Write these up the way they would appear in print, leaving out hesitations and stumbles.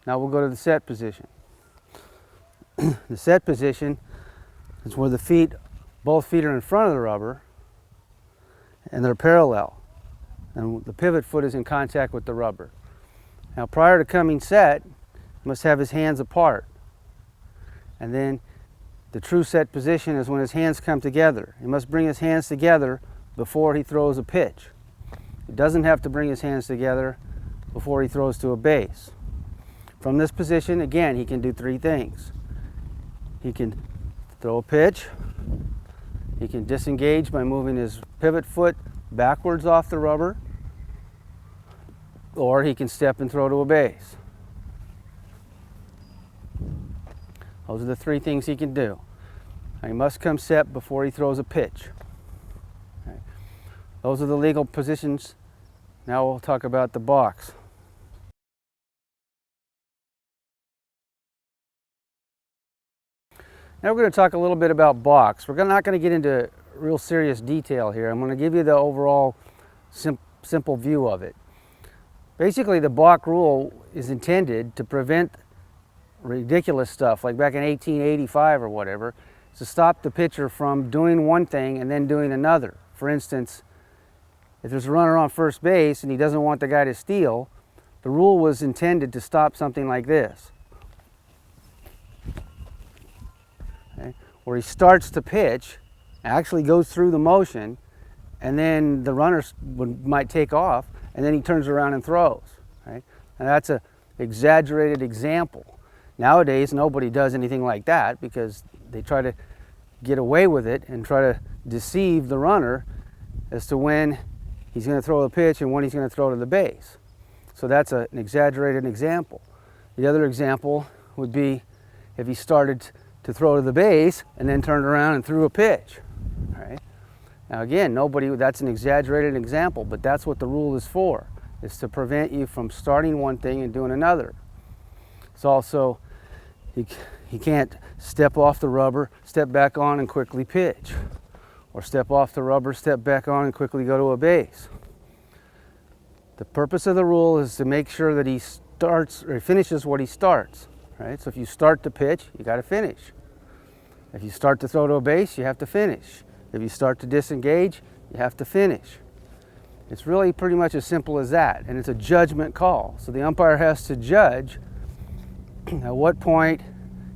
Now we'll go to the set position. The set position is where the feet, both feet are in front of the rubber and they're parallel. And the pivot foot is in contact with the rubber. Now prior to coming set, he must have his hands apart. And then the true set position is when his hands come together. He must bring his hands together before he throws a pitch. He doesn't have to bring his hands together before he throws to a base. From this position, again, he can do three things. He can throw a pitch. He can disengage by moving his pivot foot backwards off the rubber, or he can step and throw to a base. Those are the three things he can do. Now, he must come set before he throws a pitch. Okay. Those are the legal positions. Now we'll talk about the box. Now we're going to talk a little bit about balks. We're not going to get into real serious detail here. I'm going to give you the overall simple view of it. Basically, the balk rule is intended to prevent ridiculous stuff, like back in 1885 or whatever, to stop the pitcher from doing one thing and then doing another. For instance, if there's a runner on first base and he doesn't want the guy to steal, the rule was intended to stop something like this. Okay? Where he starts to pitch, actually goes through the motion, and then the runner might take off, and then he turns around and throws. Right? And that's an exaggerated example. Nowadays, nobody does anything like that because they try to get away with it and try to deceive the runner as to when he's going to throw the pitch and when he's going to throw to the base. So that's an exaggerated example. The other example would be if he started to throw to the base and then turned around and threw a pitch. Right? Now again, that's an exaggerated example, but that's what the rule is for. It's to prevent you from starting one thing and doing another. It's also, he can't step off the rubber, step back on and quickly pitch. Or step off the rubber, step back on and quickly go to a base. The purpose of the rule is to make sure that he starts or finishes what he starts. Right? So if you start to pitch, you got to finish. If you start to throw to a base, you have to finish. If you start to disengage, you have to finish. It's really pretty much as simple as that, and it's a judgment call. So the umpire has to judge at what point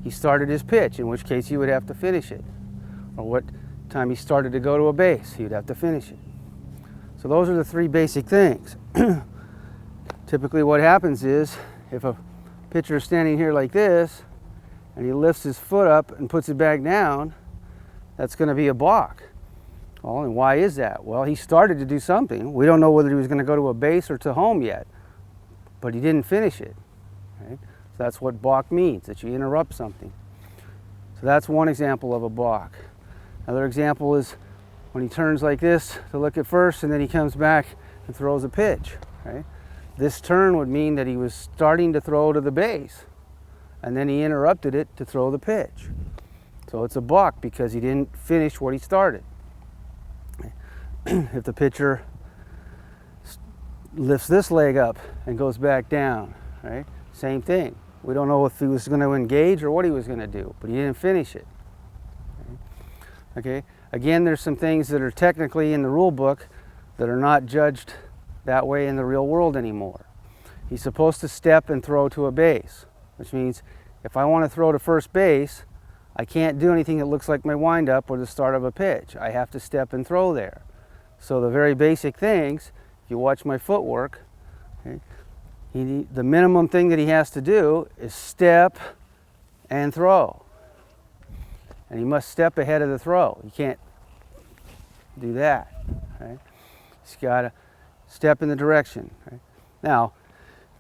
he started his pitch, in which case he would have to finish it. Or what time he started to go to a base, he would have to finish it. So those are the three basic things. Typically what happens is, if a pitcher is standing here like this, and he lifts his foot up and puts it back down, that's going to be a balk. Well, and why is that? Well, he started to do something. We don't know whether he was going to go to a base or to home yet, but he didn't finish it. Right? So that's what balk means, that you interrupt something. So that's one example of a balk. Another example is when he turns like this to look at first, and then he comes back and throws a pitch. Right? This turn would mean that he was starting to throw to the base, and then he interrupted it to throw the pitch. So it's a balk because he didn't finish what he started. If the pitcher lifts this leg up and goes back down, right? Same thing. We don't know if he was going to engage or what he was going to do, but he didn't finish it. Okay? Again, there's some things that are technically in the rule book that are not judged that way in the real world anymore. He's supposed to step and throw to a base, which means if I want to throw to first base, I can't do anything that looks like my windup or the start of a pitch. I have to step and throw there. So the very basic things, if you watch my footwork, okay, the minimum thing that he has to do is step and throw. And he must step ahead of the throw. He can't do that. Right? He's got to step in the direction. Right? Now,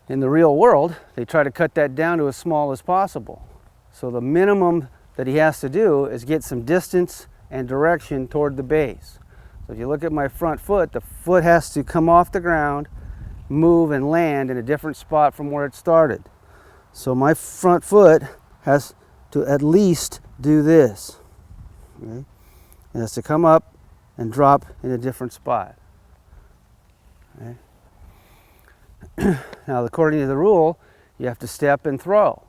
in the real world, they try to cut that down to as small as possible. So the minimum that he has to do is get some distance and direction toward the base. So if you look at my front foot, the foot has to come off the ground, move and land in a different spot from where it started. So my front foot has to at least do this. Okay? It has to come up and drop in a different spot. Okay? Now, according to the rule, you have to step and throw.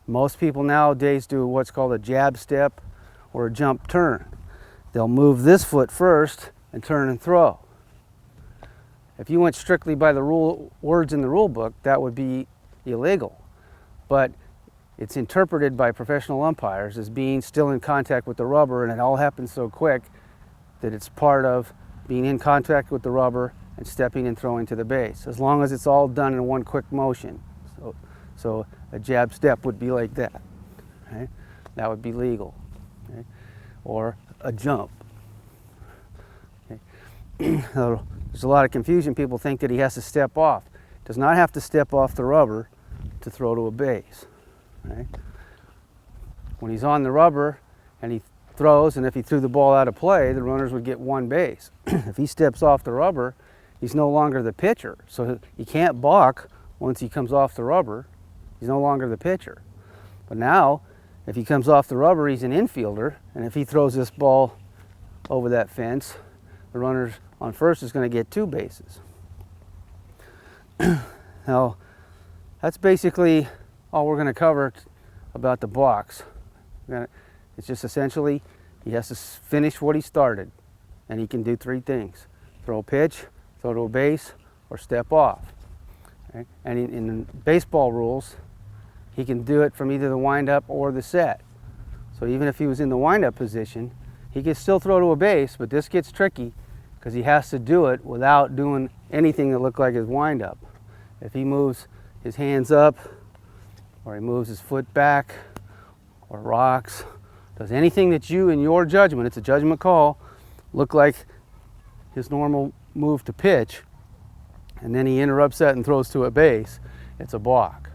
Most people nowadays do what's called a jab step or a jump turn. They'll move this foot first and turn and throw. If you went strictly by the words in the rule book, that would be illegal. But it's interpreted by professional umpires as being still in contact with the rubber, and it all happens so quick that it's part of being in contact with the rubber and stepping and throwing to the base, as long as it's all done in one quick motion. So a jab step would be like that. Okay? That would be legal. Okay? Or a jump. Okay? There's a lot of confusion. People think that he has to step off. Does not have to step off the rubber to throw to a base. Okay? When he's on the rubber and he throws, and if he threw the ball out of play, the runners would get one base. If he steps off the rubber, he's no longer the pitcher. So he can't balk once he comes off the rubber. He's no longer the pitcher. But now, if he comes off the rubber, he's an infielder, and if he throws this ball over that fence, the runners on first is going to get two bases. Now, that's basically all we're going to cover about the blocks. It's just essentially he has to finish what he started, and he can do three things: throw a pitch, throw to a base, or step off. Okay? And in the baseball rules, he can do it from either the windup or the set. So even if he was in the windup position, he can still throw to a base, but this gets tricky because he has to do it without doing anything that looks like his windup. If he moves his hands up, or he moves his foot back, or rocks, does anything that you, in your judgment, it's a judgment call, look like his normal move to pitch, and then he interrupts that and throws to a base, it's a balk.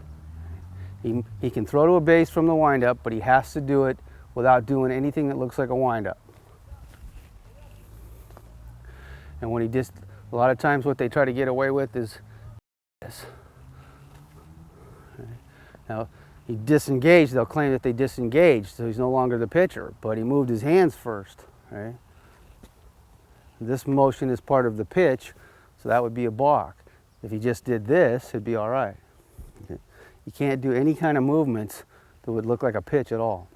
He can throw to a base from the windup, but he has to do it without doing anything that looks like a windup. And when a lot of times what they try to get away with is this. Now, he disengaged, they'll claim that they disengaged, so he's no longer the pitcher, but he moved his hands first. Right? This motion is part of the pitch, so that would be a balk. If he just did this, it'd be all right. Okay? You can't do any kind of movements that would look like a pitch at all.